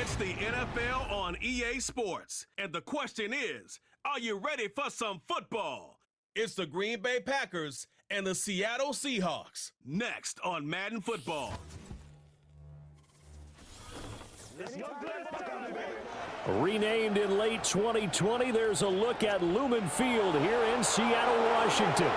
It's the NFL on EA Sports. And the question is, are you ready for some football? It's the Green Bay Packers and the Seattle Seahawks. Next on Madden Football. Renamed in late 2020, there's a look at Lumen Field here in Seattle, Washington.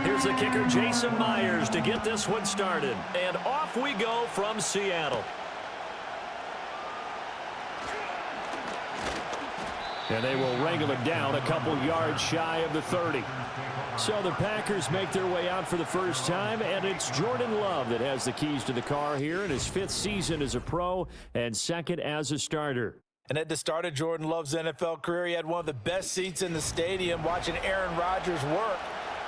Here's the kicker, Jason Myers, to get this one started. And off we go from Seattle. And they will wrangle it down a couple yards shy of the 30. So the Packers make their way out for the first time, and it's Jordan Love that has the keys to the car here in his 5th season as a pro and 2nd as a starter. And at the start of Jordan Love's NFL career, he had one of the best seats in the stadium watching Aaron Rodgers work.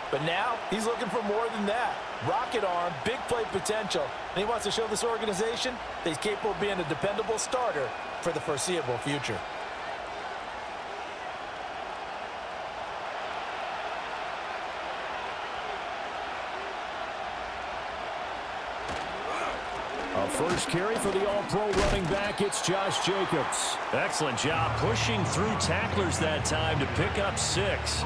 But now he's looking for more than that. Rocket arm, big play potential, and he wants to show this organization that he's capable of being a dependable starter for the foreseeable future. A first carry for the all-pro running back, it's Josh Jacobs. Excellent job pushing through tacklers that time to pick up 6.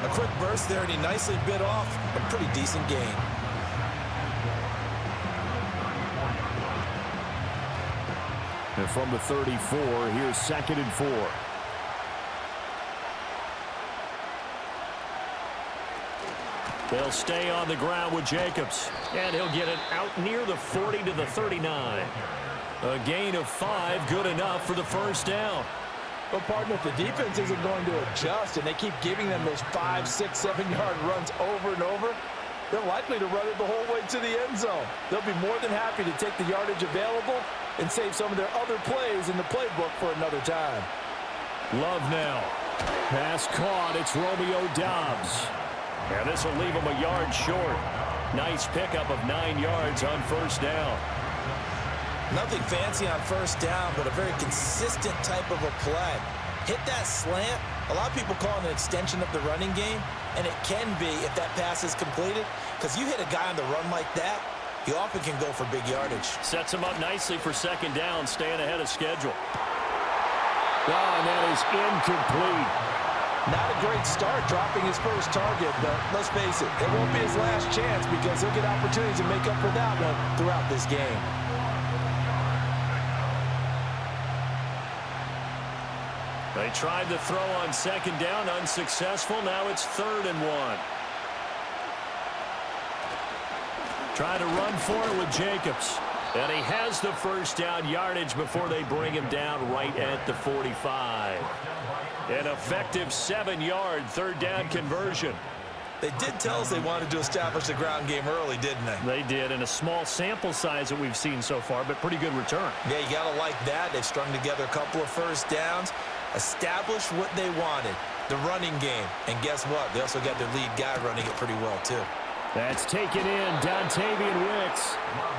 A quick burst there, and he nicely bit off a pretty decent gain. And from the 34, here's 2nd and 4. They'll stay on the ground with Jacobs, and he'll get it out near the 40 to the 39. A gain of 5, good enough for the first down. Well, partner, if the defense isn't going to adjust and they keep giving them those 5, 6, 7-yard runs over and over, they're likely to run it the whole way to the end zone. They'll be more than happy to take the yardage available and save some of their other plays in the playbook for another time. Love now. Pass caught. It's Romeo Doubs. And this will leave him a yard short. Nice pickup of 9 yards on first down. Nothing fancy on first down, but a very consistent type of a play. Hit that slant. A lot of people call it an extension of the running game, and it can be if that pass is completed, because you hit a guy on the run like that, he often can go for big yardage. Sets him up nicely for second down, staying ahead of schedule. Oh, and that is incomplete. Not a great start dropping his first target, but let's face it, it won't be his last chance because he'll get opportunities to make up for that one throughout this game. They tried to throw on second down, unsuccessful. Now it's 3rd and 1. Trying to run for it with Jacobs. And he has the first down yardage before they bring him down right at the 45. An effective 7-yard 3rd down conversion. They did tell us they wanted to establish the ground game early, didn't they? They did, and a small sample size that we've seen so far, but pretty good return. Yeah, you got to like that. They've strung together a couple of first downs, established what they wanted, the running game. And guess what? They also got their lead guy running it pretty well, too. That's taken in, Dontavian Wicks.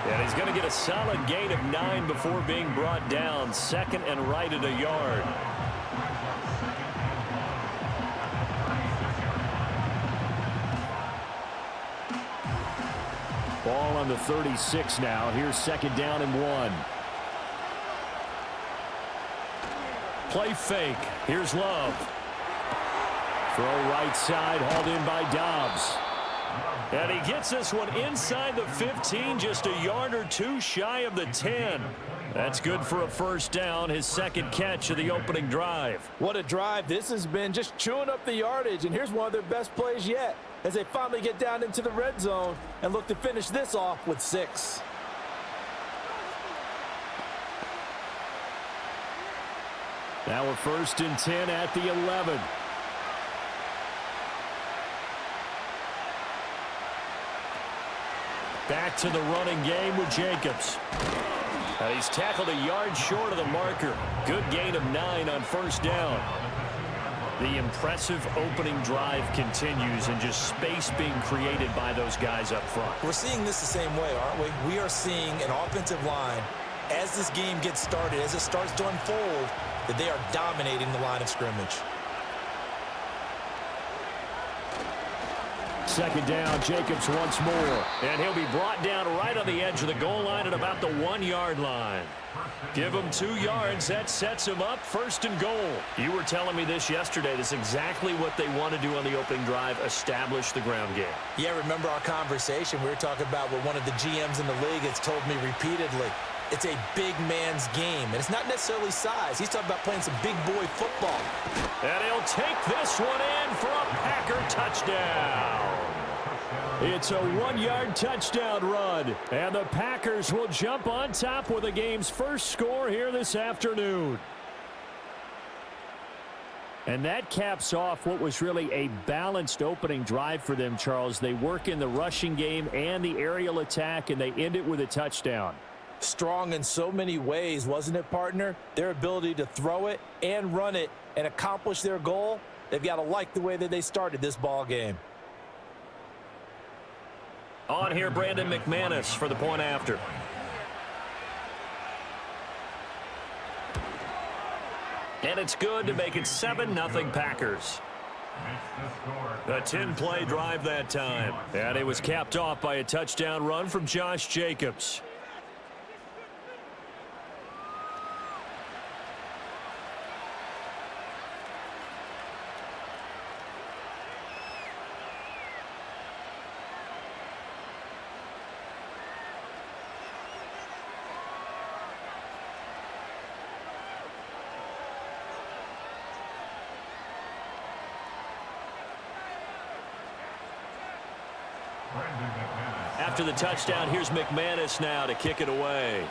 And he's going to get a solid gain of 9 before being brought down. 2nd and right at a yard. Ball on the 36 now. Here's 2nd down and 1. Play fake. Here's Love. Throw right side, hauled in by Doubs. And he gets this one inside the 15, just a yard or 2 shy of the 10. That's good for a first down, his 2nd catch of the opening drive. What a drive this has been, just chewing up the yardage, and here's one of their best plays yet as they finally get down into the red zone and look to finish this off with 6. Now we're 1st and 10 at the 11. Back to the running game with Jacobs. And he's tackled a yard short of the marker. Good gain of 9 on 1st down. The impressive opening drive continues, and just space being created by those guys up front. We're seeing this the same way, aren't we? We are seeing an offensive line, as this game gets started, as it starts to unfold, that they are dominating the line of scrimmage. 2nd down, Jacobs once more. And he'll be brought down right on the edge of the goal line at about the 1-yard line. Give him 2 yards. That sets him up 1st and goal. You were telling me this yesterday. This is exactly what they want to do on the opening drive, establish the ground game. Yeah, remember our conversation? We were talking about what one of the GMs in the league has told me repeatedly. It's a big man's game, and it's not necessarily size. He's talking about playing some big boy football. And he'll take this one in for a Packer touchdown. It's a 1-yard touchdown run, and the Packers will jump on top with the game's first score here this afternoon. And that caps off what was really a balanced opening drive for them, Charles. They work in the rushing game and the aerial attack, and they end it with a touchdown. Strong in so many ways, wasn't it, partner? Their ability to throw it and run it and accomplish their goal, they've got to like the way that they started this ball game. On here, Brandon McManus for the point after. And it's good to make it 7-0 Packers. A 10-play drive that time. And it was capped off by a touchdown run from Josh Jacobs. After the touchdown, here's McManus now to kick it away.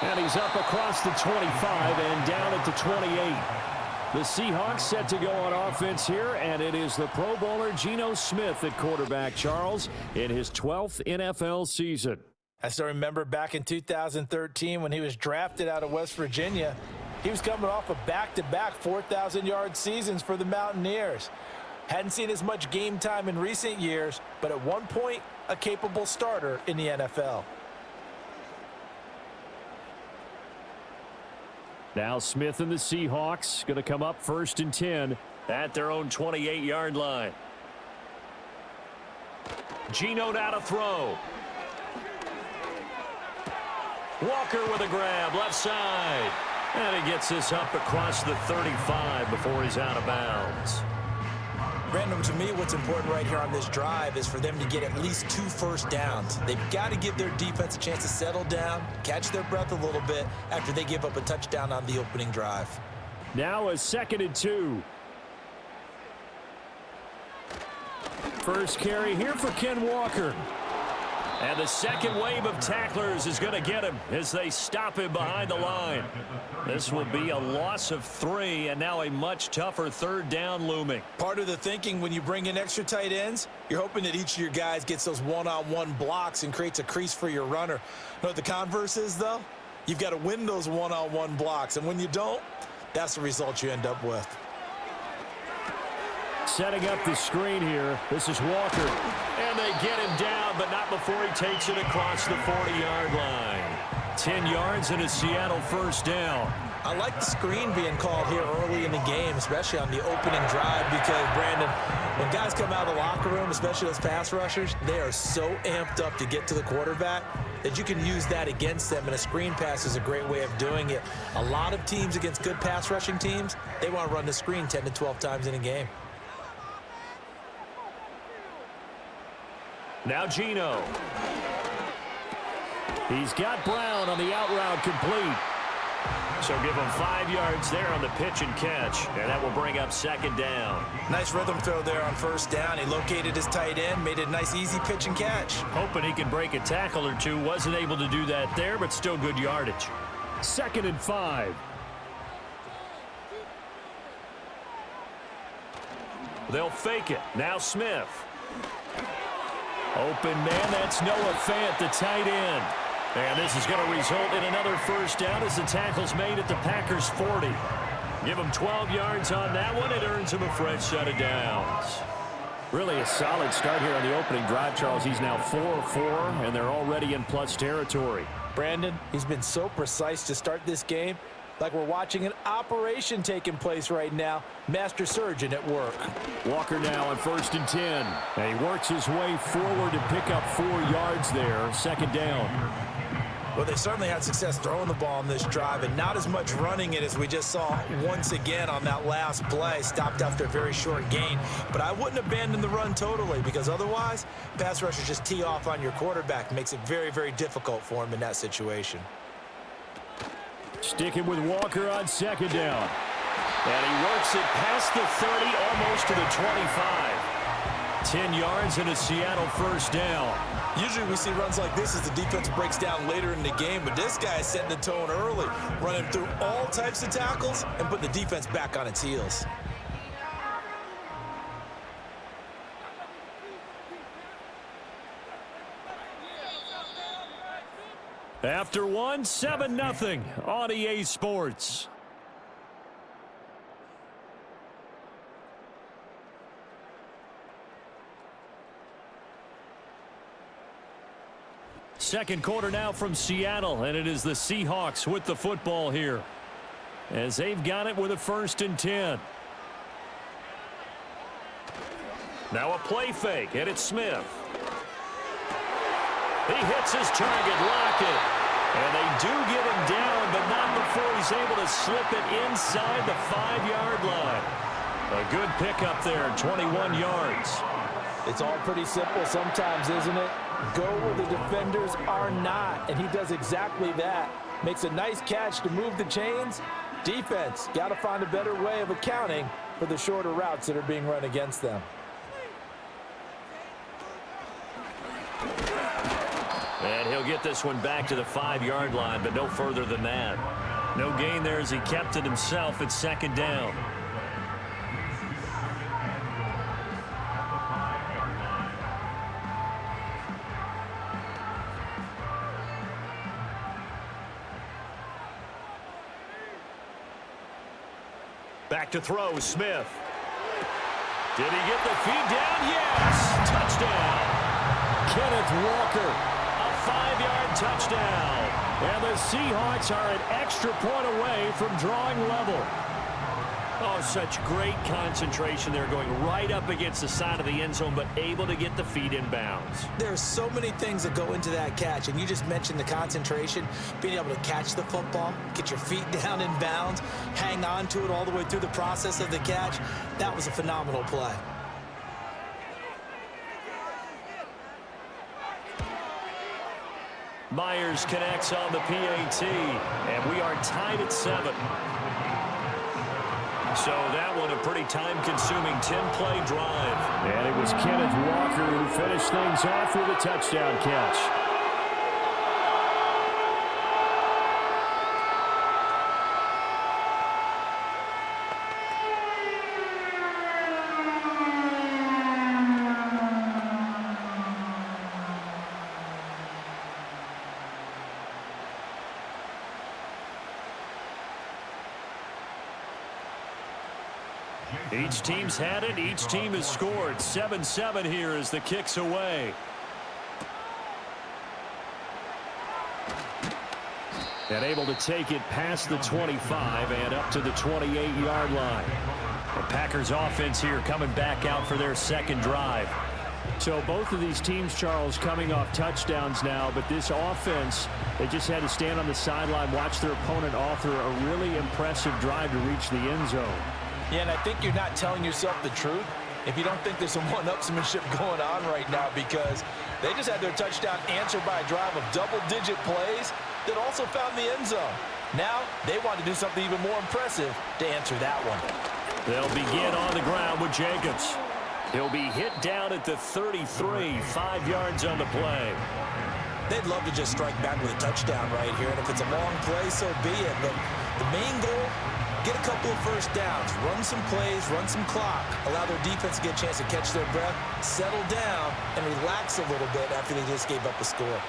And he's up across the 25 and down at the 28. The Seahawks set to go on offense here, and it is the Pro Bowler Geno Smith at quarterback, Charles, in his 12th NFL season. I still remember back in 2013 when he was drafted out of West Virginia. He was coming off of back-to-back 4,000-yard seasons for the Mountaineers. Hadn't seen as much game time in recent years, but at one point, a capable starter in the NFL. Now Smith and the Seahawks going to come up 1st and 10 at their own 28-yard line. Geno now to throw. Walker with a grab, left side. And he gets this up across the 35 before he's out of bounds. Brandon, to me, what's important right here on this drive is for them to get at least 2 first downs. They've got to give their defense a chance to settle down, catch their breath a little bit after they give up a touchdown on the opening drive. Now a 2nd and 2. First carry here for Ken Walker. And the second wave of tacklers is going to get him as they stop him behind the line. This will be a loss of 3, and now a much tougher 3rd down looming. Part of the thinking when you bring in extra tight ends, you're hoping that each of your guys gets those one-on-one blocks and creates a crease for your runner. You know what the converse is, though? You've got to win those one-on-one blocks, and when you don't, that's the result you end up with. Setting up the screen here. This is Walker. And they get him down, but not before he takes it across the 40-yard line. 10 yards and a Seattle 1st down. I like the screen being called here early in the game, especially on the opening drive, because, Brandon, when guys come out of the locker room, especially those pass rushers, they are so amped up to get to the quarterback that you can use that against them, and a screen pass is a great way of doing it. A lot of teams against good pass rushing teams, they want to run the screen 10 to 12 times in a game. Now Geno. He's got Brown on the out route complete. So give him 5 yards there on the pitch and catch, and that will bring up second down. Nice rhythm throw there on first down. He located his tight end, made it a nice, easy pitch and catch. Hoping he can break a tackle or two. Wasn't able to do that there, but still good yardage. 2nd and 5. They'll fake it. Now Smith. Open man, that's Noah Fant, the tight end. And this is going to result in another first down as the tackle's made at the Packers' 40. Give him 12 yards on that one. It earns him a fresh set of downs. Really a solid start here on the opening drive, Charles. He's now 4-4, and they're already in plus territory. Brandon, he's been so precise to start this game, like we're watching an operation taking place right now. Master surgeon at work. Walker now on 1st and 10. And he works his way forward to pick up 4 yards there. Second down. Well, they certainly had success throwing the ball on this drive and not as much running it as we just saw once again on that last play. Stopped after a very short gain. But I wouldn't abandon the run totally because otherwise, pass rushers just tee off on your quarterback. Makes it very, very difficult for him in that situation. Sticking with Walker on second down. And he works it past the 30, almost to the 25. 10 yards and a Seattle first down. Usually we see runs like this as the defense breaks down later in the game, but this guy is setting the tone early, running through all types of tackles and putting the defense back on its heels. After one, 7-0 on EA Sports. Second quarter now from Seattle, and it is the Seahawks with the football here as they've got it with a 1st and 10. Now a play fake, and it's Smith. He hits his target, Lockett, and they do get him down, but not before he's able to slip it inside the 5-yard line. A good pickup there, 21 yards. It's all pretty simple sometimes, isn't it? Go where the defenders are not, and he does exactly that. Makes a nice catch to move the chains. Defense, got to find a better way of accounting for the shorter routes that are being run against them. And he'll get this one back to the 5-yard line, but no further than that. No gain there as he kept it himself at second down. Back to throw, Smith. Did he get the feed down? Yes! Touchdown! Kenneth Walker, a 5-yard touchdown. And the Seahawks are an extra point away from drawing level. Oh, such great concentration there, going right up against the side of the end zone, but able to get the feet in bounds. There are so many things that go into that catch, and you just mentioned the concentration, being able to catch the football, get your feet down in bounds, hang on to it all the way through the process of the catch. That was a phenomenal play. Myers connects on the PAT, and we are tied at 7. So that one a pretty time-consuming 10-play drive. And it was Kenneth Walker who finished things off with a touchdown catch. Each team's had it. Each team has scored. 7-7 here as the kick's away. And able to take it past the 25 and up to the 28-yard line. The Packers offense here coming back out for their second drive. So both of these teams, Charles, coming off touchdowns now, but this offense, they just had to stand on the sideline, watch their opponent author a really impressive drive to reach the end zone. Yeah, and I think you're not telling yourself the truth if you don't think there's some one-upsmanship going on right now, because they just had their touchdown answered by a drive of double-digit plays that also found the end zone. Now they want to do something even more impressive to answer that one. They'll begin on the ground with Jacobs. He'll be hit down at the 33, 5 yards on the play. They'd love to just strike back with a touchdown right here, and if it's a long play, so be it. But the main goal, get a couple of first downs, run some plays, run some clock, allow their defense to get a chance to catch their breath, settle down, and relax a little bit after they just gave up a score.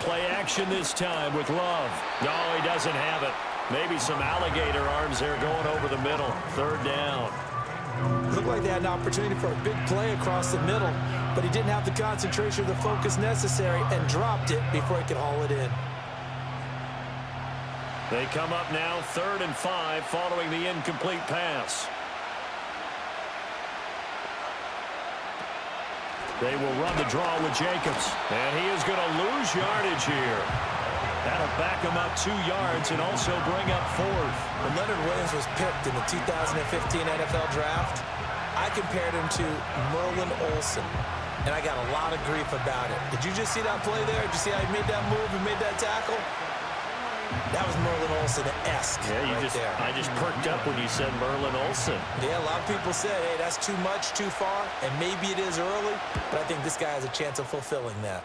Play action this time with Love. No, he doesn't have it. Maybe some alligator arms there going over the middle. 3rd down. Looked like they had an opportunity for a big play across the middle, but he didn't have the concentration or the focus necessary and dropped it before he could haul it in. They come up now 3rd and 5 following the incomplete pass. They will run the draw with Jacobs, and he is going to lose yardage here. That'll back him up 2 yards and also bring up 4th. When Leonard Williams was picked in the 2015 NFL Draft, I compared him to Merlin Olsen, and I got a lot of grief about it. Did you just see that play there? Did you see how he made that move and made that tackle? That was Merlin Olsen-esque. Yeah, I just perked up when you said Merlin Olsen. Yeah, a lot of people said, hey, that's too much, too far, and maybe it is early, but I think this guy has a chance of fulfilling that.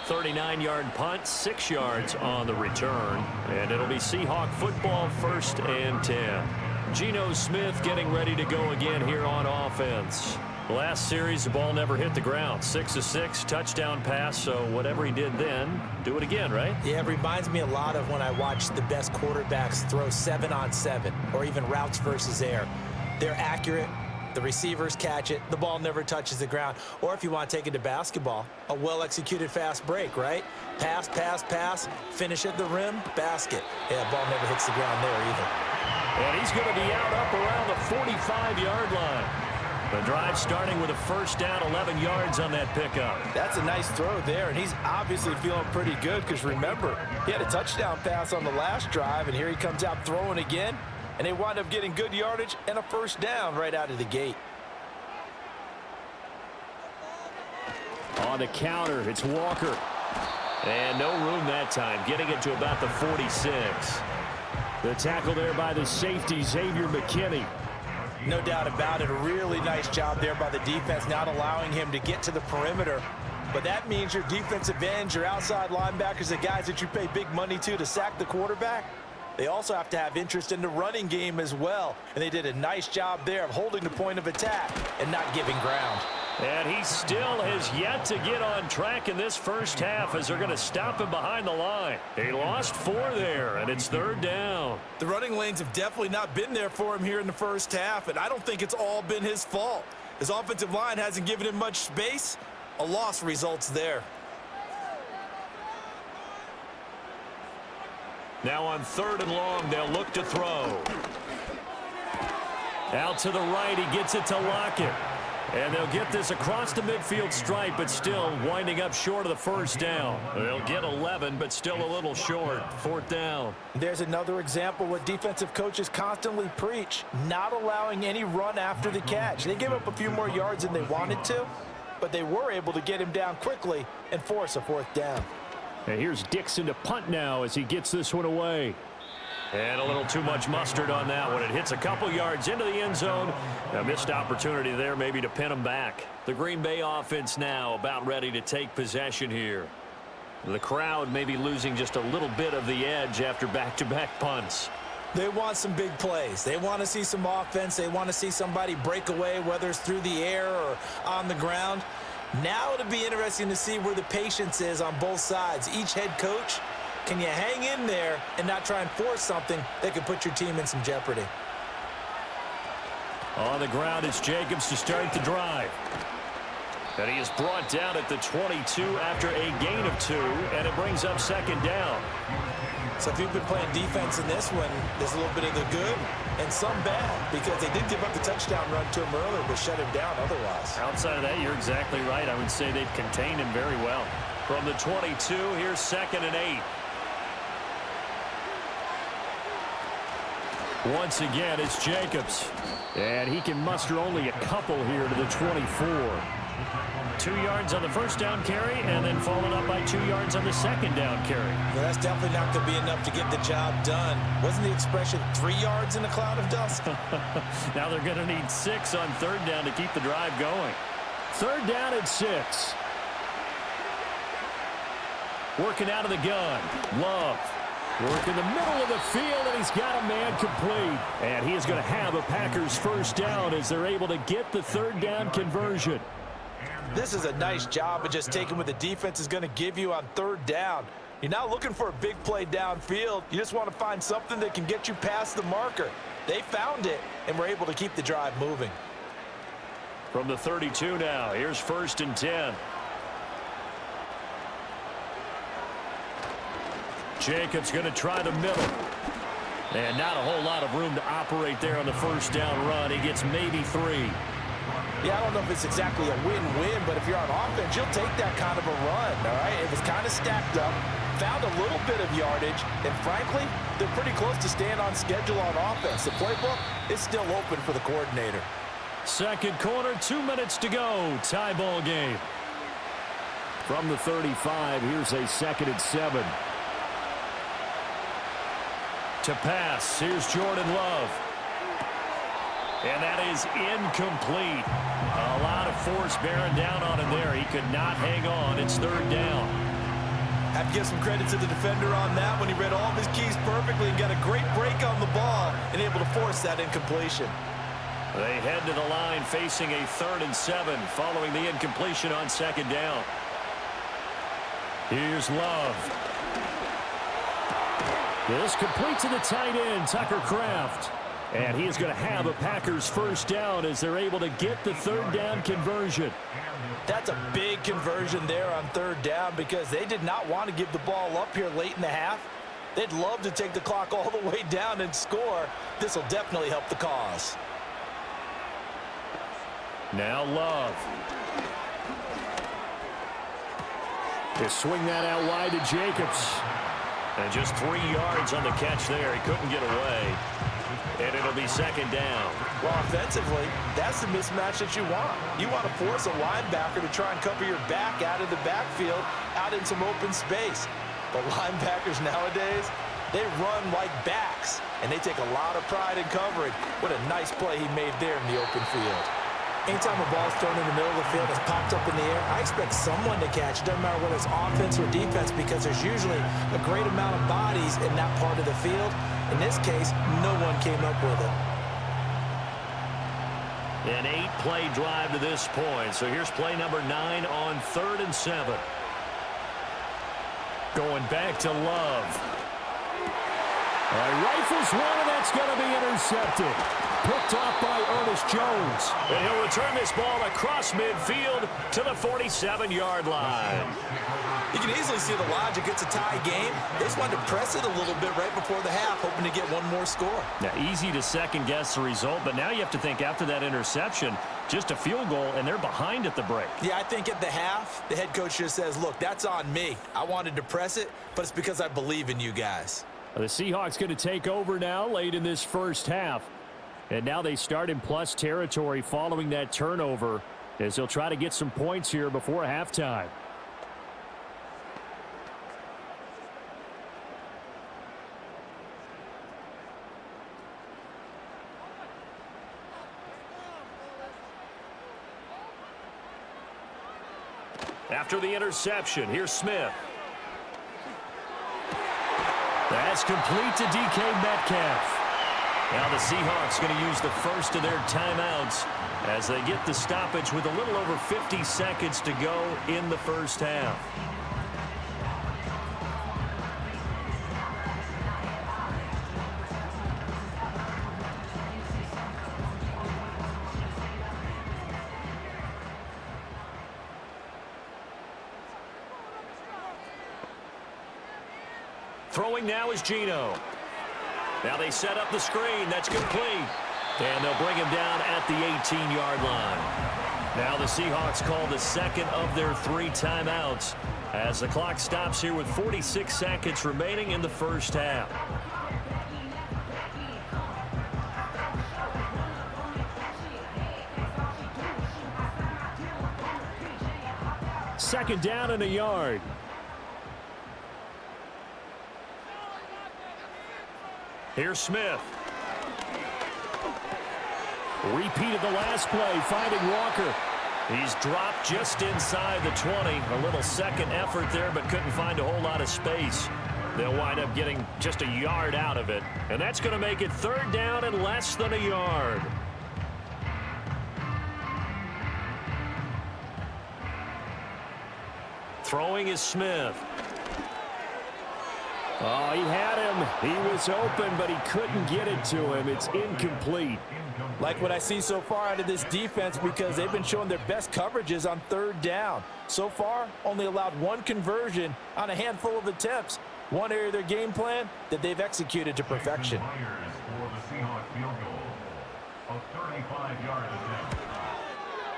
39-yard punt, 6 yards on the return, and it'll be Seahawk football 1st and 10. Geno Smith getting ready to go again here on offense. Last series, the ball never hit the ground. 6 of 6, touchdown pass, so whatever he did then, do it again, right? Yeah, it reminds me a lot of when I watched the best quarterbacks throw 7-on-7 or even routes versus air. They're accurate. The receivers catch it. The ball never touches the ground. Or if you want to take it to basketball, a well-executed fast break, right? Pass, pass, pass, finish at the rim, basket. Yeah, ball never hits the ground there either. And he's going to be out up around the 45-yard line. The drive starting with a 1st down, 11 yards on that pickup. That's a nice throw there, and he's obviously feeling pretty good because, remember, he had a touchdown pass on the last drive, and here he comes out throwing again, and they wind up getting good yardage and a 1st down right out of the gate. On the counter, it's Walker. And no room that time, getting it to about the 46. The tackle there by the safety, Xavier McKinney. No doubt about it. A really nice job there by the defense, not allowing him to get to the perimeter. But that means your defensive ends, your outside linebackers, the guys that you pay big money to sack the quarterback, they also have to have interest in the running game as well. And they did a nice job there of holding the point of attack and not giving ground. And he still has yet to get on track in this first half as they're going to stop him behind the line. He lost 4 there, and it's 3rd down. The running lanes have definitely not been there for him here in the first half, and I don't think it's all been his fault. His offensive line hasn't given him much space. A loss results there. Now on 3rd and long, they'll look to throw. Out to the right, he gets it to Lockett. And they'll get this across the midfield stripe, but still winding up short of the 1st down. They'll get 11, but still a little short. 4th down. There's another example what defensive coaches constantly preach, not allowing any run after the catch. They gave up a few more yards than they wanted to, but they were able to get him down quickly and force a 4th down. And here's Dixon to punt now as he gets this one away. And a little too much mustard on that one. It hits a couple yards into the end zone. A missed opportunity there maybe to pin him back. The Green Bay offense now about ready to take possession here. The crowd may be losing just a little bit of the edge after back-to-back punts. They want some big plays. They want to see some offense. They want to see somebody break away, whether it's through the air or on the ground. Now it'll be interesting to see where the patience is on both sides. Each head coach, can you hang in there and not try and force something that could put your team in some jeopardy? On the ground, it's Jacobs to start the drive. And he is brought down at the 22 after a gain of 2, and it brings up 2nd down. So if you've been playing defense in this one, there's a little bit of the good and some bad, because they did give up the touchdown run to him earlier, but shut him down otherwise. Outside of that, you're exactly right. I would say they've contained him very well. From the 22, here's 2nd and 8. Once again, it's Jacobs. And he can muster only a couple here to the 24. 2 yards on the first down carry, and then followed up by 2 yards on the second down carry. Well, that's definitely not going to be enough to get the job done. Wasn't the expression 3 yards in a cloud of dust? Now they're going to need 6 on third down to keep the drive going. Third down at 6. Working out of the gun. Love. Working the middle of the field, and he's got a man complete. And he is going to have a Packers first down as they're able to get the third down conversion. This is a nice job of just taking what the defense is going to give you on third down. You're not looking for a big play downfield. You just want to find something that can get you past the marker. They found it, and were able to keep the drive moving. From the 32 now, here's 1st and 10. Jacobs going to try the middle. And not a whole lot of room to operate there on the first down run. He gets maybe 3. Yeah, I don't know if it's exactly a win-win, but if you're on offense, you'll take that kind of a run, all right? It was kind of stacked up, found a little bit of yardage, and frankly, they're pretty close to staying on schedule on offense. The playbook is still open for the coordinator. Second quarter, 2 minutes to go. Tie ball game. From the 35, here's a 2nd and 7. To pass, here's Jordan Love. And that is incomplete. A lot of force bearing down on him there. He could not hang on. It's third down. Have to give some credit to the defender on that when he read all of his keys perfectly and got a great break on the ball and able to force that incompletion. They head to the line facing a 3rd and 7 following the incompletion on 2nd down. Here's Love. This complete to the tight end, Tucker Kraft. And he is going to have a Packers first down as they're able to get the third down conversion. That's a big conversion there on third down because they did not want to give the ball up here late in the half. They'd love to take the clock all the way down and score. This will definitely help the cause. Now Love. They swing that out wide to Jacobs. And just 3 yards on the catch there. He couldn't get away. And it'll be 2nd down. Well, offensively, that's the mismatch that you want. You want to force a linebacker to try and cover your back out of the backfield, out in some open space. But linebackers nowadays, they run like backs, and they take a lot of pride in covering. What a nice play he made there in the open field. Anytime a ball's thrown in the middle of the field that's popped up in the air, I expect someone to catch. It doesn't matter whether it's offense or defense because there's usually a great amount of bodies in that part of the field. In this case, no one came up with it. An 8-play drive to this point. So here's play number 9 on 3rd and 7. Going back to Love. Rifles one, and that's going to be intercepted. Picked off by Ernest Jones. And he'll return this ball across midfield to the 47-yard line. You can easily see the logic. It's a tie game. They just wanted to press it a little bit right before the half, hoping to get one more score. Now, easy to second-guess the result, but now you have to think after that interception, just a field goal, and they're behind at the break. Yeah, I think at the half, the head coach just says, look, that's on me. I wanted to press it, but it's because I believe in you guys. The Seahawks going to take over now late in this first half. And now they start in plus territory following that turnover as they'll try to get some points here before halftime. After the interception, here's Smith. That's complete to DK Metcalf. Now the Seahawks going to use the first of their timeouts as they get the stoppage with a little over 50 seconds to go in the first half. Throwing now is Geno. Now they set up the screen. That's complete. And they'll bring him down at the 18-yard line. Now the Seahawks call the second of their 3 timeouts as the clock stops here with 46 seconds remaining in the first half. second down and a yard. Here's Smith. Repeat of the last play, finding Walker. He's dropped just inside the 20. A little second effort there, but couldn't find a whole lot of space. They'll wind up getting just a yard out of it. And that's going to make it third down and less than a yard. Throwing is Smith. Oh, he had him. He was open, but he couldn't get it to him. It's incomplete. Like what I see so far out of this defense, because they've been showing their best coverages on third down. So far, only allowed one conversion on a handful of attempts. One area of their game plan that they've executed to perfection.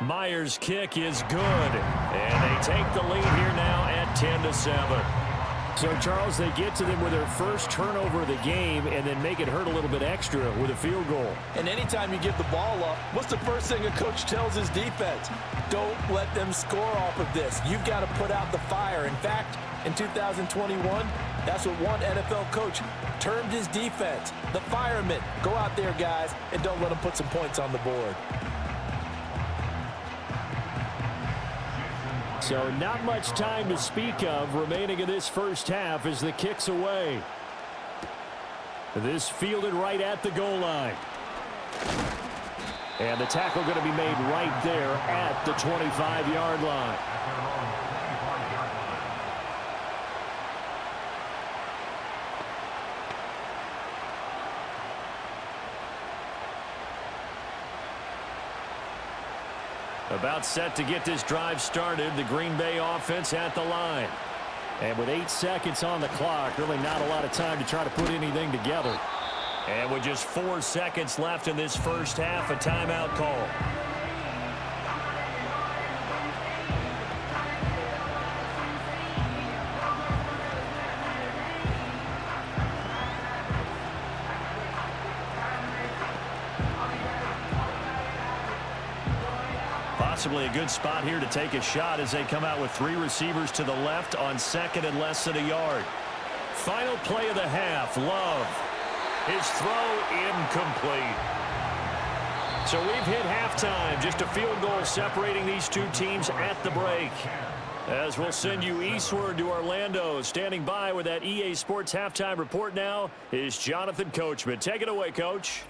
Myers' kick is good, and they take the lead here now at 10-7. So, Charles, they get to them with their first turnover of the game and then make it hurt a little bit extra with a field goal. And anytime you give the ball up, what's the first thing a coach tells his defense? Don't let them score off of this. You've got to put out the fire. In fact, in 2021, that's what one NFL coach termed his defense. The firemen. Go out there, guys, and don't let them put some points on the board. So not much time to speak of remaining in this first half as the kick's away. This fielded right at the goal line. And the tackle going to be made right there at the 25-yard line. About set to get this drive started, the Green Bay offense at the line. And with 8 seconds on the clock, really not a lot of time to try to put anything together. And with just 4 seconds left in this first half, a timeout call. Possibly a good spot here to take a shot as they come out with 3 receivers to the left on second and less than a yard. Final play of the half, Love. His throw incomplete. So we've hit halftime, just a field goal separating these two teams at the break. As we'll send you eastward to Orlando. Standing by with that EA Sports halftime report now is Jonathan Coachman. Take it away, Coach.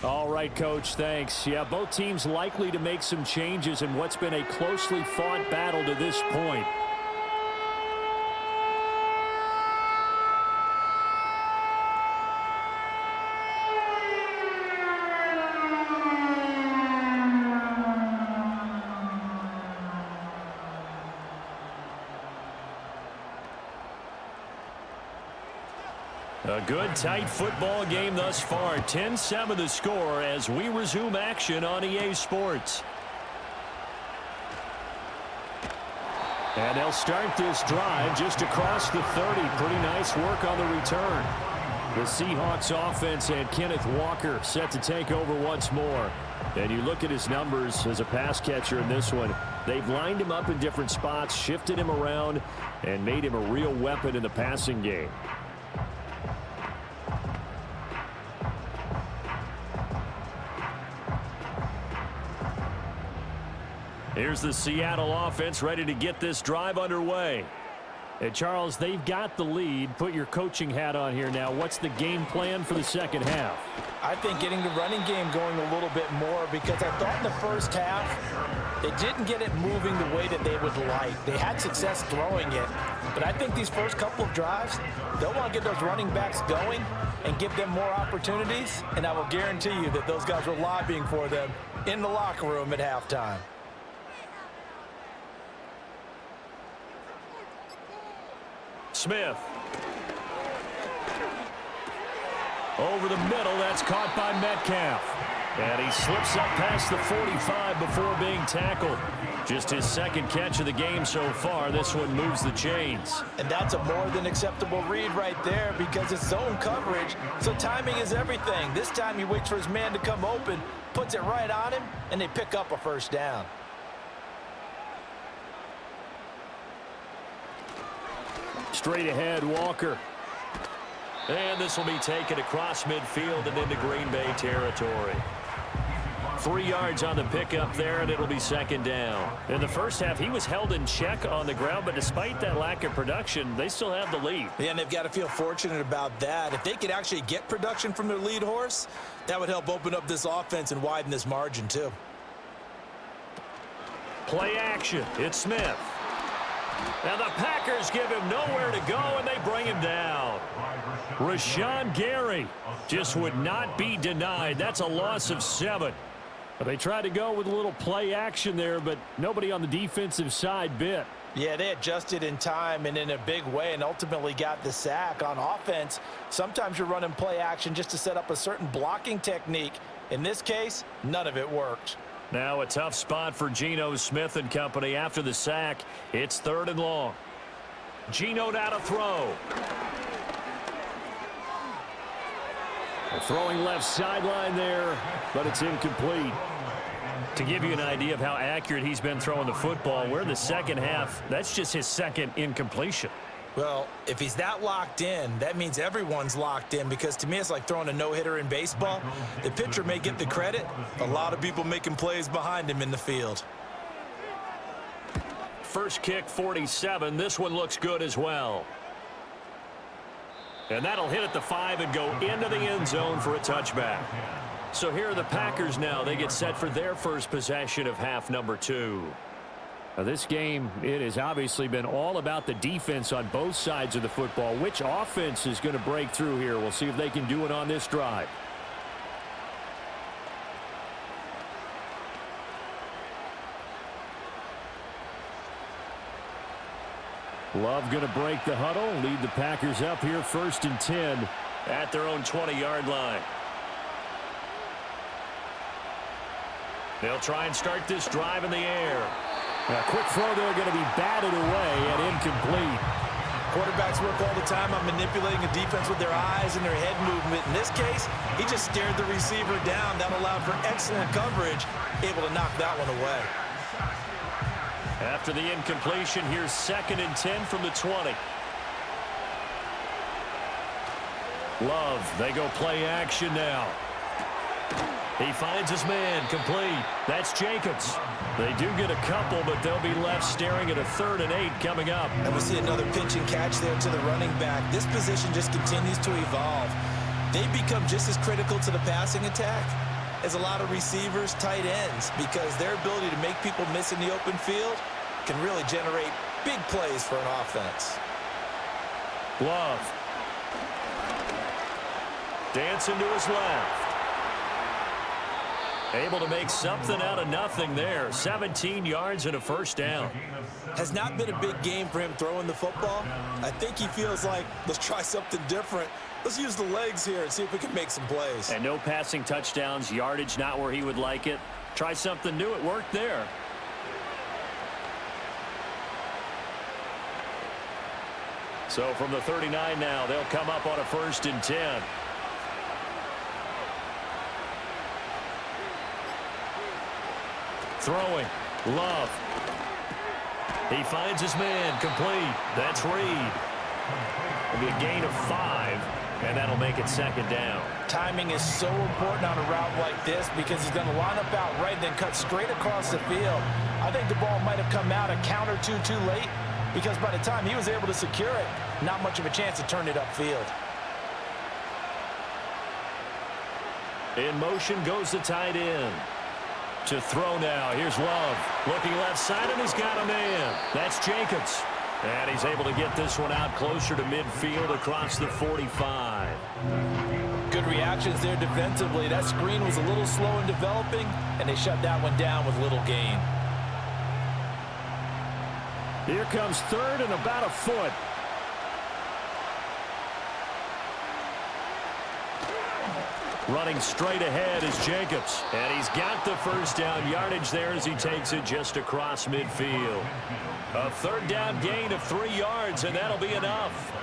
All right, Coach, thanks. Yeah, both teams likely to make some changes in what's been a closely fought battle to this point. A good, tight football game thus far. 10-7 the score as we resume action on EA Sports. And they'll start this drive just across the 30. Pretty nice work on the return. The Seahawks offense and Kenneth Walker set to take over once more. And you look at his numbers as a pass catcher in this one. They've lined him up in different spots, shifted him around, and made him a real weapon in the passing game. Here's the Seattle offense ready to get this drive underway. And Charles, they've got the lead. Put your coaching hat on here now. What's the game plan for the second half? I think getting the running game going a little bit more, because I thought in the first half they didn't get it moving the way that they would like. They had success throwing it, but I think these first couple of drives, they'll want to get those running backs going and give them more opportunities, and I will guarantee you that those guys were lobbying for them in the locker room at halftime. Smith. Over the middle, that's caught by Metcalf. And he slips up past the 45 before being tackled. Just his second catch of the game so far. This one moves the chains. And that's a more than acceptable read right there because it's zone coverage, so timing is everything. This time he waits for his man to come open, puts it right on him, and they pick up a first down. Straight ahead, Walker. And this will be taken across midfield and into Green Bay territory. 3 yards on the pickup there, and it'll be second down. In the first half, he was held in check on the ground, but despite that lack of production, they still have the lead. Yeah, and they've got to feel fortunate about that. If they could actually get production from their lead horse, that would help open up this offense and widen this margin too. Play action. It's Smith. And the Packers give him nowhere to go, and they bring him down. Rashawn Gary just would not be denied. That's a loss of 7. They tried to go with a little play action there, but nobody on the defensive side bit. Yeah, they adjusted in time and in a big way and ultimately got the sack. On offense, sometimes you're running play action just to set up a certain blocking technique. In this case, none of it worked. Now a tough spot for Geno Smith and company after the sack. It's 3rd and long. Geno now to throw. Throwing left sideline there, but it's incomplete. To give you an idea of how accurate he's been throwing the football, we're in the second half. That's just his second incompletion. Well, if he's that locked in, that means everyone's locked in, because to me it's like throwing a no-hitter in baseball. The pitcher may get the credit. A lot of people making plays behind him in the field. First kick, 47. This one looks good as well. And that'll hit at the 5 and go into the end zone for a touchback. So here are the Packers now. They get set for their first possession of half number 2. Now this game, it has obviously been all about the defense on both sides of the football. Which offense is going to break through here? We'll see if they can do it on this drive. Love going to break the huddle, lead the Packers up here 1st and 10 at their own 20-yard line. They'll try and start this drive in the air. A quick throw there going to be batted away and incomplete. Quarterbacks work all the time on manipulating a defense with their eyes and their head movement. In this case, he just stared the receiver down. That allowed for excellent coverage, able to knock that one away. After the incompletion, here's 2nd and 10 from the 20. Love, they go play action now. He finds his man, complete. That's Jacobs. They do get a couple, but they'll be left staring at a 3rd and 8 coming up. And we see another pitch and catch there to the running back. This position just continues to evolve. They become just as critical to the passing attack as a lot of receivers, tight ends, because their ability to make people miss in the open field can really generate big plays for an offense. Love. Dancing to his left. Able to make something out of nothing there. 17 yards and a first down. Has not been a big game for him throwing the football. I think he feels like, let's try something different. Let's use the legs here and see if we can make some plays. And no passing touchdowns, yardage not where he would like it. Try something new. It worked there. So from the 39 now, they'll come up on a 1st and 10. Throwing. Love. He finds his man, complete. That's Reed. It'll be a gain of 5, and that'll make it 2nd down. Timing is so important on a route like this because he's going to line up out right, then cut straight across the field. I think the ball might have come out a count or two too late, because by the time he was able to secure it, not much of a chance to turn it upfield. In motion goes the tight end. To throw now. Here's Love. Looking left side, and he's got a man. That's Jacobs. And he's able to get this one out closer to midfield across the 45. Good reactions there defensively. That screen was a little slow in developing, and they shut that one down with little gain. Here comes 3rd and about a foot. Running straight ahead is Jacobs. And he's got the first down yardage there as he takes it just across midfield. A third down gain of 3 yards, and that'll be enough.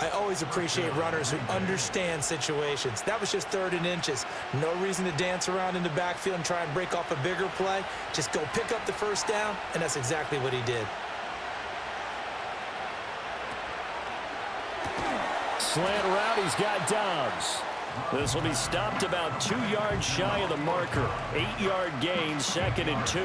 I always appreciate runners who understand situations. That was just 3rd and inches. No reason to dance around in the backfield and try and break off a bigger play. Just go pick up the first down, and that's exactly what he did. Slant route, he's got Dobbs. This will be stopped about 2 yards shy of the marker. 8-yard gain, 2nd and 2.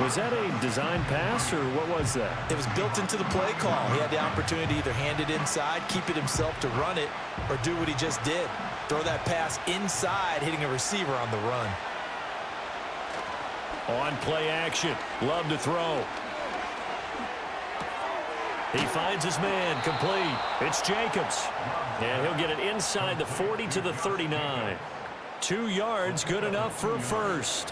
Was that a design pass, or what was that? It was built into the play call. He had the opportunity to either hand it inside, keep it himself to run it, or do what he just did. Throw that pass inside, hitting a receiver on the run. On play action. Love to throw. He finds his man, complete. It's Jacobs. And he'll get it inside the 40 to the 39. 2 yards, good enough for a first.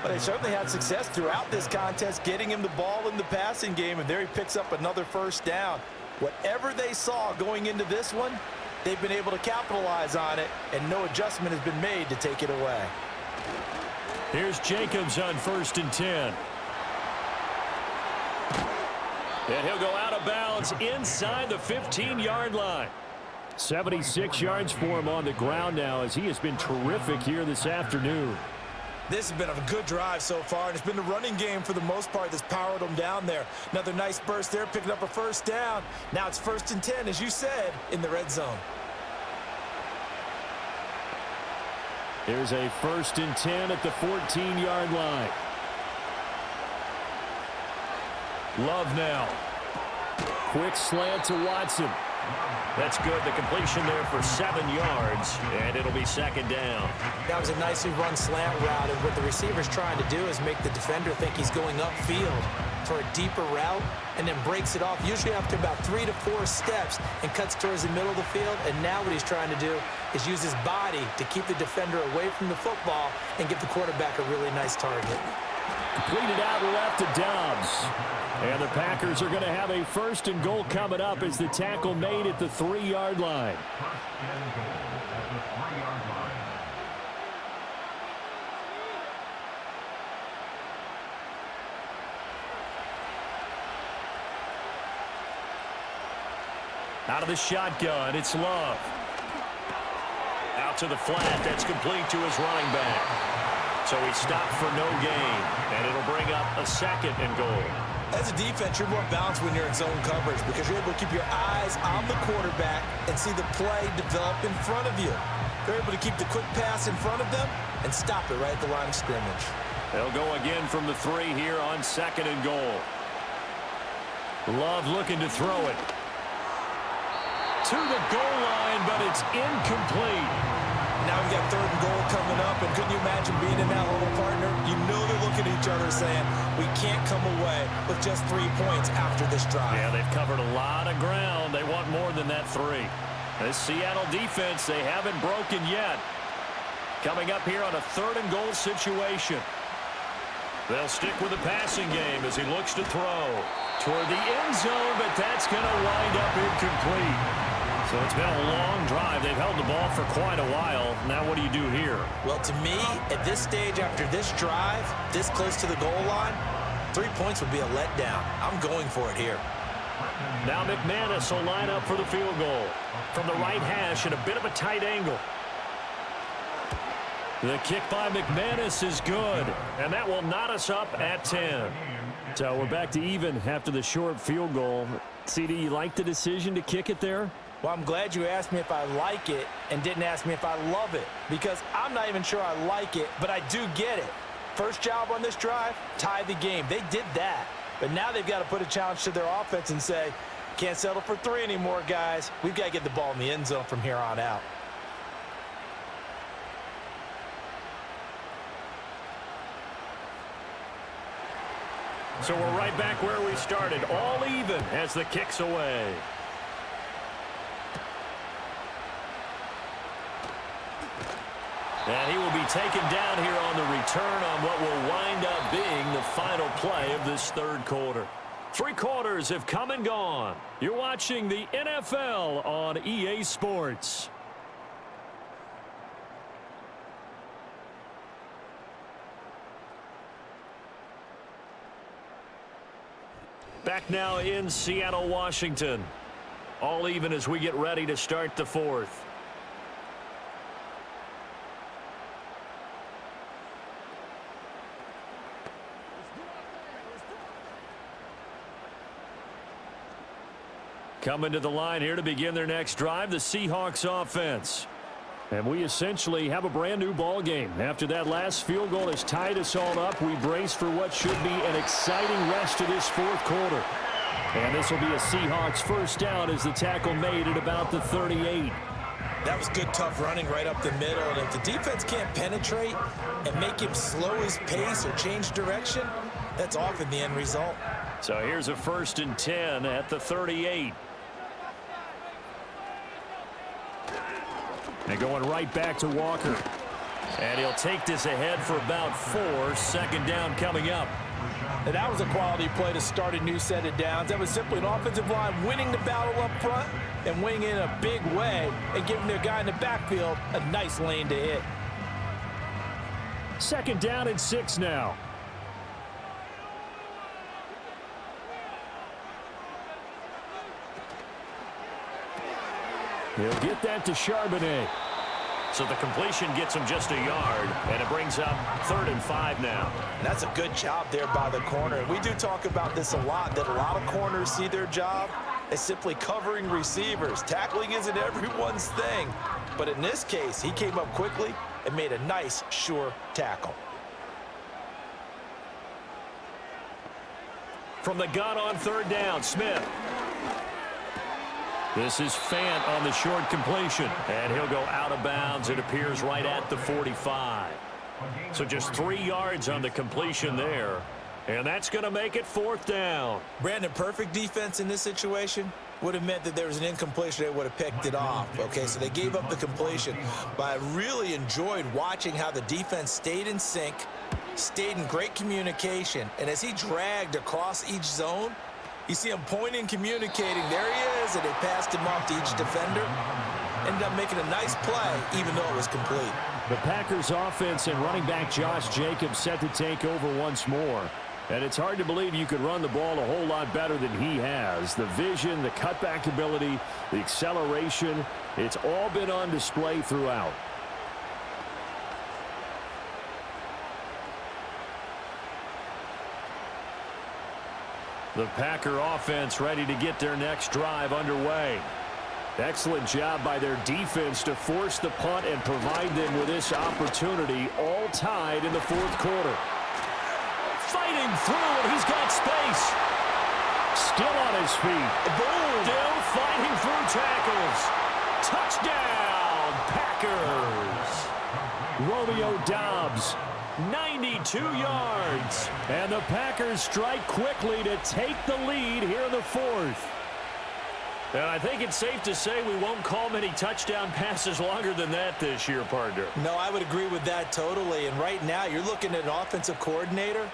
But they certainly had success throughout this contest, getting him the ball in the passing game, and there he picks up another first down. Whatever they saw going into this one, they've been able to capitalize on it, and no adjustment has been made to take it away. Here's Jacobs on 1st and 10. And he'll go out of bounds inside the 15-yard line. 76 yards for him on the ground now, as he has been terrific here this afternoon. This has been a good drive so far, and it's been the running game for the most part that's powered them down there. Another nice burst there, picking up a first down. Now it's 1st and 10, as you said, in the red zone. Here's a 1st and 10 at the 14-yard line. Love now. Quick slant to Watson. That's good. The completion there for 7 yards, and it'll be 2nd down. That was a nicely run slant route, and what the receiver's trying to do is make the defender think he's going upfield for a deeper route, and then breaks it off, usually after about 3 to 4 steps, and cuts towards the middle of the field. And now what he's trying to do is use his body to keep the defender away from the football and give the quarterback a really nice target. Completed out left to Dobbs. And the Packers are going to have a 1st and goal coming up as the tackle made at the 3-yard line. Out of the shotgun, it's Love. Out to the flat, that's complete to his running back. So he stopped for no gain, and it'll bring up a 2nd and goal. As a defense, you're more balanced when you're in zone coverage because you're able to keep your eyes on the quarterback and see the play develop in front of you. They're able to keep the quick pass in front of them and stop it right at the line of scrimmage. They'll go again from the 3 here on 2nd and goal. Love looking to throw it. To the goal line, but it's incomplete. Now we've got 3rd and goal coming up, and couldn't you imagine being in that little partner? You know they're looking at each other saying, we can't come away with just 3 points after this drive. Yeah, they've covered a lot of ground. They want more than that 3. This Seattle defense, they haven't broken yet. Coming up here on a 3rd and goal situation. They'll stick with the passing game as he looks to throw toward the end zone, but that's going to wind up incomplete. So it's been a long drive. They've held the ball for quite a while. Now what do you do here? Well, to me, at this stage after this drive, this close to the goal line, 3 points would be a letdown. I'm going for it here. Now McManus will line up for the field goal from the right hash at a bit of a tight angle. The kick by McManus is good, and that will knot us up at 10. So we're back to even after the short field goal. CD, you like the decision to kick it there? Well, I'm glad you asked me if I like it and didn't ask me if I love it, because I'm not even sure I like it, but I do get it. First job on this drive, tie the game. They did that, but now they've got to put a challenge to their offense and say, can't settle for 3 anymore, guys. We've got to get the ball in the end zone from here on out. So we're right back where we started, all even as the kick's away. And he will be taken down here on the return on what will wind up being the final play of this 3rd quarter. 3 quarters have come and gone. You're watching the NFL on EA Sports. Back now in Seattle, Washington. All even as we get ready to start the fourth. Coming to the line here to begin their next drive, the Seahawks offense. And we essentially have a brand new ball game. After that last field goal has tied us all up, we brace for what should be an exciting rest of this fourth quarter. And this will be a Seahawks first down as the tackle made at about the 38. That was good, tough running right up the middle. And if the defense can't penetrate and make him slow his pace or change direction, that's often the end result. So here's a 1st and 10 at the 38. And going right back to Walker. And he'll take this ahead for about 4. 2nd down coming up. And that was a quality play to start a new set of downs. That was simply an offensive line winning the battle up front and winning in a big way and giving their guy in the backfield a nice lane to hit. 2nd down and 6 now. He'll get that to Charbonnet. So the completion gets him just a yard, and it brings up 3rd and 5 now. And that's a good job there by the corner. We do talk about this a lot, that a lot of corners see their job as simply covering receivers. Tackling isn't everyone's thing. But in this case, he came up quickly and made a nice, sure tackle. From the gun on 3rd down, Smith. This is Fant on the short completion, and he'll go out of bounds. It appears right at the 45. So just 3 yards on the completion there, and that's going to make it 4th down. Brandon, perfect defense in this situation would have meant that there was an incompletion. They would have picked it off. Okay, so they gave up the completion, but I really enjoyed watching how the defense stayed in sync, stayed in great communication, and as he dragged across each zone, you see him pointing, communicating. There he is, and they passed him off to each defender. Ended up making a nice play, even though it was complete. The Packers offense and running back Josh Jacobs set to take over once more. And it's hard to believe you could run the ball a whole lot better than he has. The vision, the cutback ability, the acceleration, it's all been on display throughout. The Packer offense ready to get their next drive underway. Excellent job by their defense to force the punt and provide them with this opportunity, all tied in the 4th quarter. Fighting through, and he's got space. Still on his feet. Boom! Still fighting through tackles. Touchdown, Packers. Romeo Doubs, 92 yards. And the Packers strike quickly to take the lead here in the 4th. And I think it's safe to say we won't call many touchdown passes longer than that this year, partner. No, I would agree with that totally. And right now, you're looking at an offensive coordinator.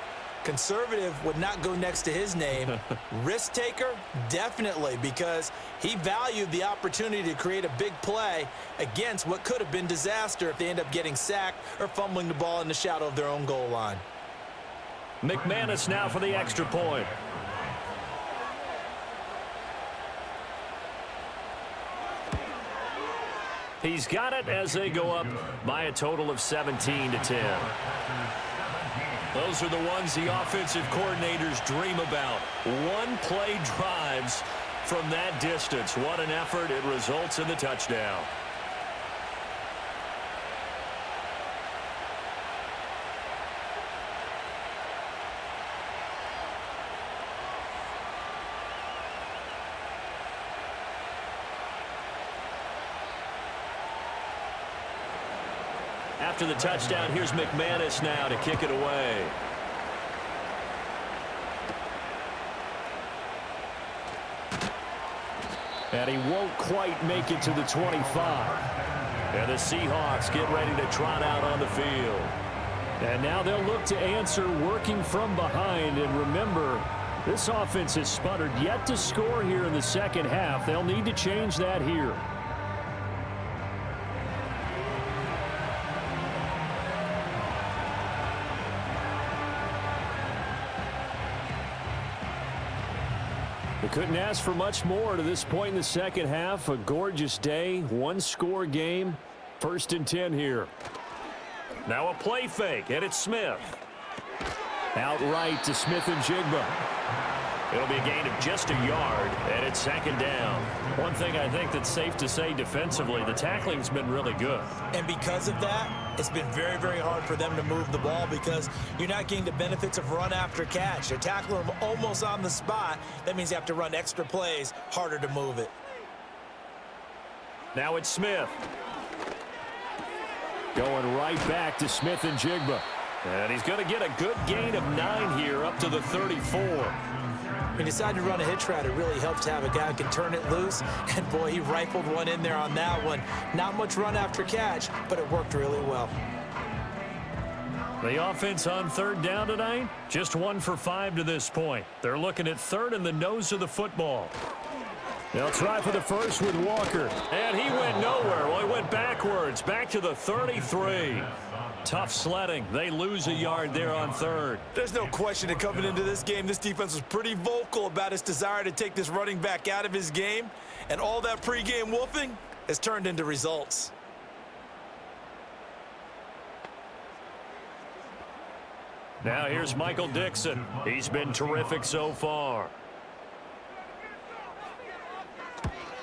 Conservative would not go next to his name. Risk taker, definitely, because he valued the opportunity to create a big play against what could have been disaster if they end up getting sacked or fumbling the ball in the shadow of their own goal line. McManus now for the extra point. He's got it as they go up by a total of 17-10. Those are the ones the offensive coordinators dream about. One-play drives from that distance. What an effort. It results in the touchdown. After the touchdown, here's McManus now to kick it away. And he won't quite make it to the 25. And the Seahawks get ready to trot out on the field. And now they'll look to answer working from behind. And remember, this offense has sputtered yet to score here in the second half. They'll need to change that here. They couldn't ask for much more to this point in the second half. A gorgeous day, one-score game. 1st and 10 here. Now a play fake, and it's Smith. Outright to Smith and Jigba. It'll be a gain of just a yard, and it's 2nd down. One thing I think that's safe to say defensively, the tackling's been really good. And because of that, it's been very, very hard for them to move the ball because you're not getting the benefits of run after catch. They're tackling them almost on the spot. That means you have to run extra plays, harder to move it. Now it's Smith. Going right back to Smith and Jigba. And he's going to get a good gain of 9 here up to the 34. When you decide to run a hitch route, it really helps to have a guy who can turn it loose. And, boy, he rifled one in there on that one. Not much run after catch, but it worked really well. The offense on 3rd down tonight, just 1 for 5 to this point. They're looking at 3rd and the nose of the football. They'll try for the first with Walker. And he went nowhere. Well, he went backwards, back to the 33. Tough sledding. They lose a yard there on 3rd. There's no question that coming into this game, this defense was pretty vocal about its desire to take this running back out of his game. And all that pregame wolfing has turned into results. Now here's Michael Dixon. He's been terrific so far.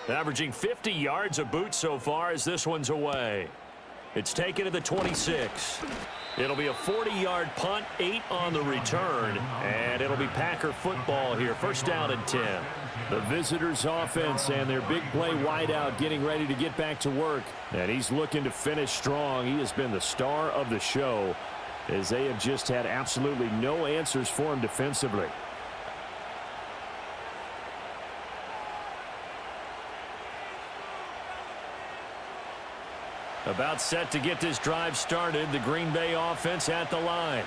Averaging 50 yards a boot so far as this one's away. It's taken to the 26. It'll be a 40-yard punt, 8 on the return, and it'll be Packer football here. 1st down and 10. The visitors' offense and their big play wideout getting ready to get back to work. And he's looking to finish strong. He has been the star of the show as they have just had absolutely no answers for him defensively. About set to get this drive started. The Green Bay offense at the line.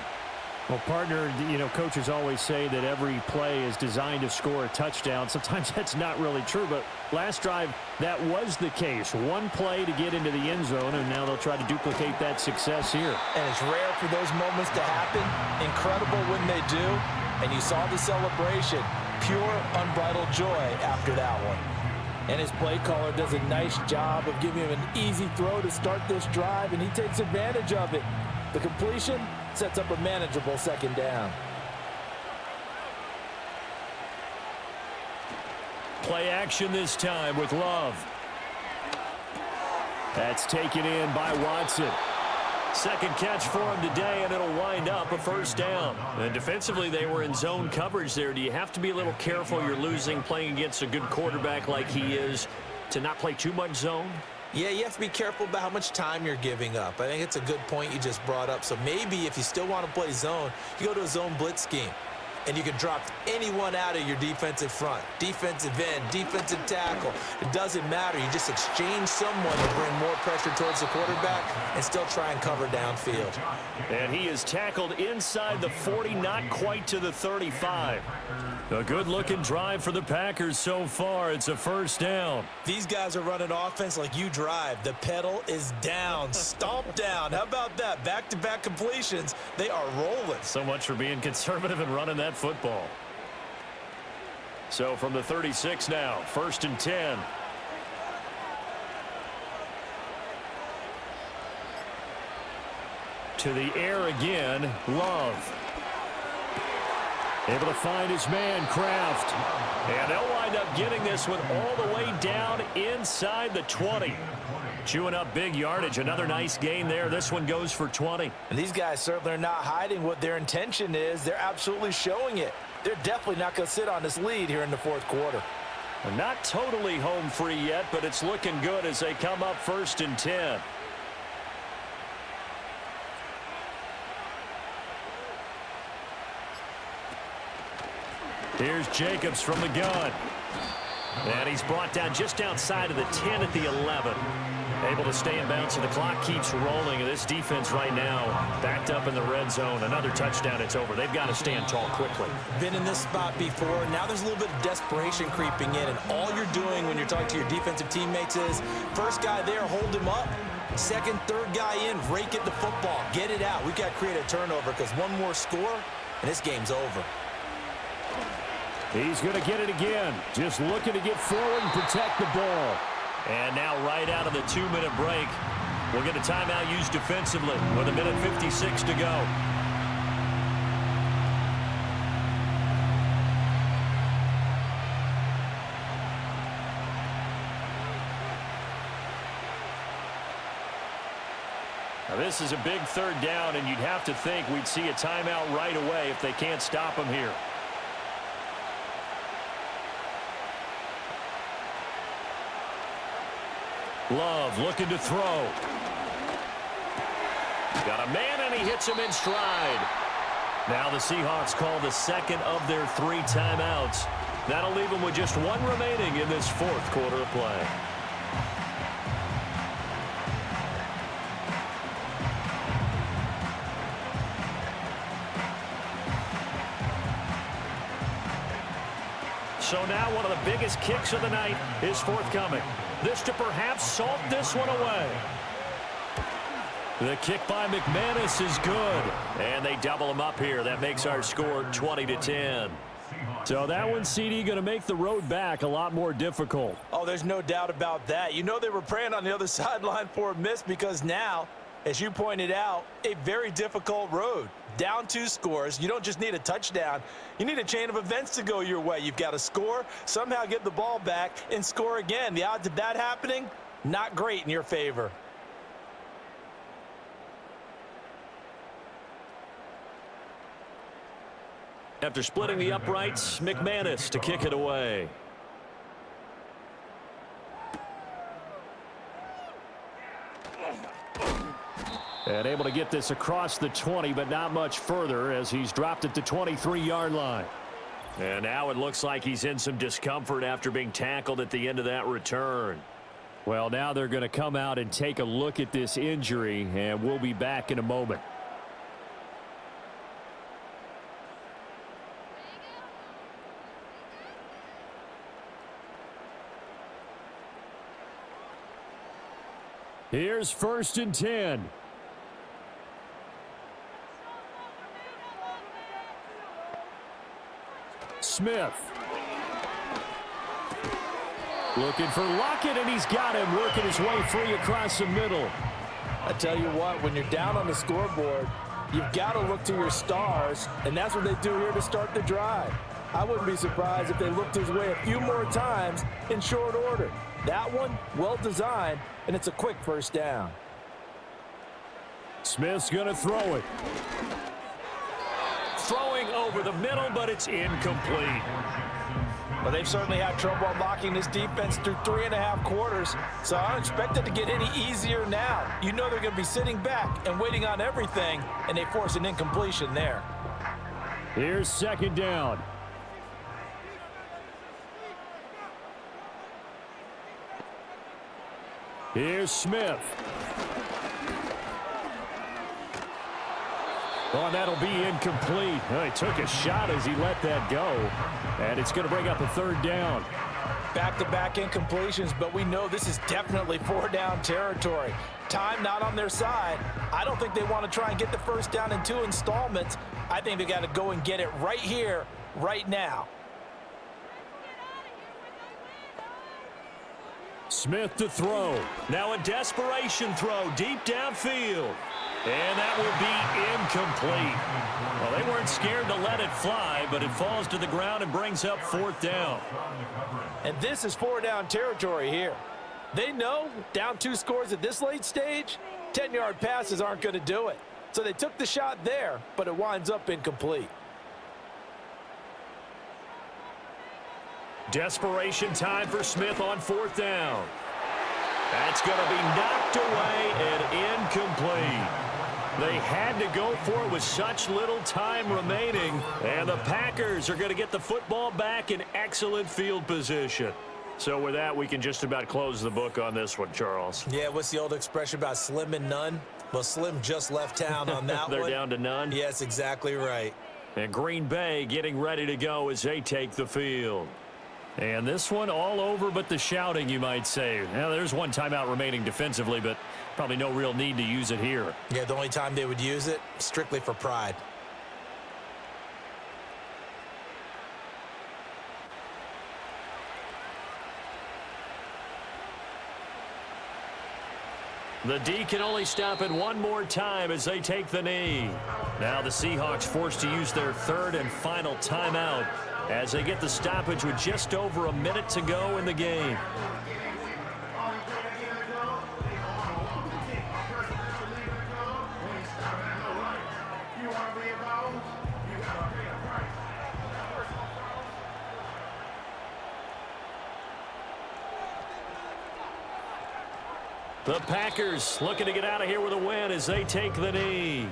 Well, partner, coaches always say that every play is designed to score a touchdown. Sometimes that's not really true, but last drive, that was the case. One play to get into the end zone, and now they'll try to duplicate that success here. And it's rare for those moments to happen. Incredible when they do. And you saw the celebration. Pure, unbridled joy after that one. And his play caller does a nice job of giving him an easy throw to start this drive, and he takes advantage of it. The completion sets up a manageable 2nd down. Play action this time with Love. That's taken in by Watson. 2nd catch for him today, and it'll wind up a 1st down. And defensively, they were in zone coverage there. Do you have to be a little careful? You're losing, playing against a good quarterback like he is, to not play too much zone? Yeah, you have to be careful about how much time you're giving up. I think it's a good point you just brought up. So maybe if you still want to play zone, you go to a zone blitz scheme. And you can drop anyone out of your defensive front. Defensive end, defensive tackle. It doesn't matter. You just exchange someone to bring more pressure towards the quarterback and still try and cover downfield. And he is tackled inside the 40, not quite to the 35. A good-looking drive for the Packers so far. It's a 1st down. These guys are running offense like you drive. The pedal is down, stomp down. How about that? Back-to-back completions. They are rolling. So much for being conservative and running that football. So from the 36 now, 1st and 10. To the air again, Love. Able to find his man, Kraft. And they'll wind up getting this one all the way down inside the 20. Chewing up big yardage. Another nice gain there. This one goes for 20. And these guys certainly are not hiding what their intention is. They're absolutely showing it. They're definitely not going to sit on this lead here in the 4th quarter. They're not totally home free yet, but it's looking good as they come up 1st and 10. Here's Jacobs from the gun. And he's brought down just outside of the 10 at the 11. Able to stay in bounds, and the clock keeps rolling. And this defense right now backed up in the red zone. Another touchdown, it's over. They've got to stand tall quickly. Been in this spot before. Now there's a little bit of desperation creeping in. And all you're doing when you're talking to your defensive teammates is, first guy there, hold him up. Second, third guy in, rake at the football. Get it out. We've got to create a turnover because one more score, and this game's over. He's going to get it again. Just looking to get forward and protect the ball. And now right out of the 2-minute break, we'll get a timeout used defensively with 1:56 to go. Now this is a big third down, and you'd have to think we'd see a timeout right away if they can't stop him here. Love looking to throw. Got a man, and he hits him in stride. Now the Seahawks call the second of their 3 timeouts. That'll leave them with just 1 remaining in this 4th quarter of play. So now one of the biggest kicks of the night is forthcoming. This to perhaps salt this one away. The kick by McManus is good. And they double him up here. That makes our score 20-10. So that one, CD, going to make the road back a lot more difficult. Oh, there's no doubt about that. You know they were praying on the other sideline for a miss because now, as you pointed out, a very difficult road. Down 2 scores. You don't just need a touchdown. You need a chain of events to go your way. You've got to score, somehow get the ball back, and score again. The odds of that happening, not great in your favor. After splitting the uprights, McManus to kick it away. And able to get this across the 20, but not much further as he's dropped at the 23-yard line. And now it looks like he's in some discomfort after being tackled at the end of that return. Well, now they're going to come out and take a look at this injury, and we'll be back in a moment. Here's 1st and 10. Smith. Looking for Lockett, and he's got him working his way free across the middle. I tell you what, when you're down on the scoreboard, you've got to look to your stars, and that's what they do here to start the drive. I wouldn't be surprised if they looked his way a few more times in short order. That one, well designed, and it's a quick 1st down. Smith's going to throw it. Throwing over the middle, but it's incomplete. Well, they've certainly had trouble unlocking this defense through 3.5 quarters, so I don't expect it to get any easier now. You know they're going to be sitting back and waiting on everything, and they force an incompletion there. Here's 2nd down. Here's Smith. Oh, and that'll be incomplete. Well, he took a shot as he let that go. And it's going to bring up a 3rd down. Back-to-back incompletions, but we know this is definitely 4-down territory. Time not on their side. I don't think they want to try and get the 1st down in 2 installments. I think they got to go and get it right here, right now. Smith to throw. Now a desperation throw deep downfield. And that will be incomplete. Well, they weren't scared to let it fly, but it falls to the ground and brings up 4th down. And this is 4-down territory here. They know down 2 scores at this late stage, 10-yard passes aren't going to do it. So they took the shot there, but it winds up incomplete. Desperation time for Smith on 4th down. That's going to be knocked away and incomplete. They had to go for it with such little time remaining, and the Packers are going to get the football back in excellent field position. So with that, we can just about close the book on this one, Charles. Yeah, what's the old expression about slim and none? Well, Slim just left town on that They're one. down to none? Yes, exactly right. And Green Bay getting ready to go as they take the field. And this one all over but the shouting, you might say. Now, there's one timeout remaining defensively, but probably no real need to use it here. Yeah, the only time they would use it, strictly for pride. The D can only stop it one more time as they take the knee. Now the Seahawks forced to use their third and final timeout as they get the stoppage with just over a minute to go in the game. The Packers looking to get out of here with a win as they take the knee.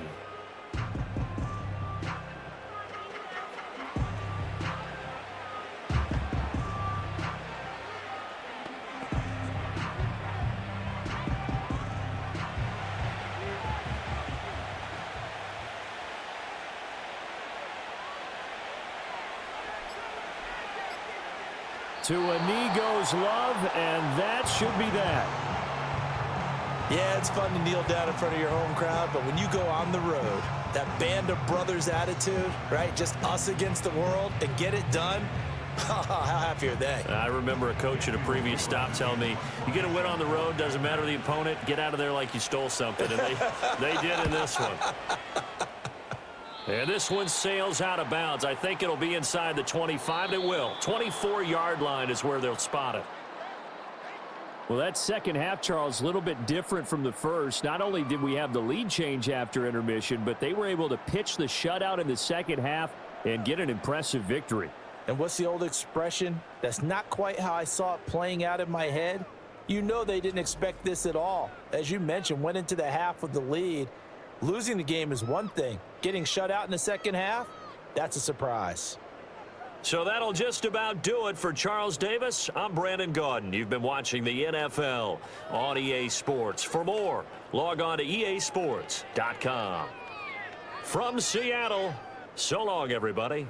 To a knee goes Love, and that should be that. Yeah, it's fun to kneel down in front of your home crowd, but when you go on the road, that band of brothers attitude, right? Just us against the world and get it done. How happy are they? I remember a coach at a previous stop telling me, you get a win on the road, doesn't matter the opponent, get out of there like you stole something. And they did in this one. And this one sails out of bounds. I think it'll be inside the 25. It will. 24-yard line is where they'll spot it. Well, that second half, Charles, a little bit different from the first. Not only did we have the lead change after intermission, but they were able to pitch the shutout in the second half and get an impressive victory. And what's the old expression? That's not quite how I saw it playing out in my head. You know they didn't expect this at all. As you mentioned, went into the half with the lead. Losing the game is one thing. Getting shut out in the second half, that's a surprise. So that'll just about do it for Charles Davis. I'm Brandon Gaudin. You've been watching the NFL on EA Sports. For more, log on to easports.com. From Seattle, so long, everybody.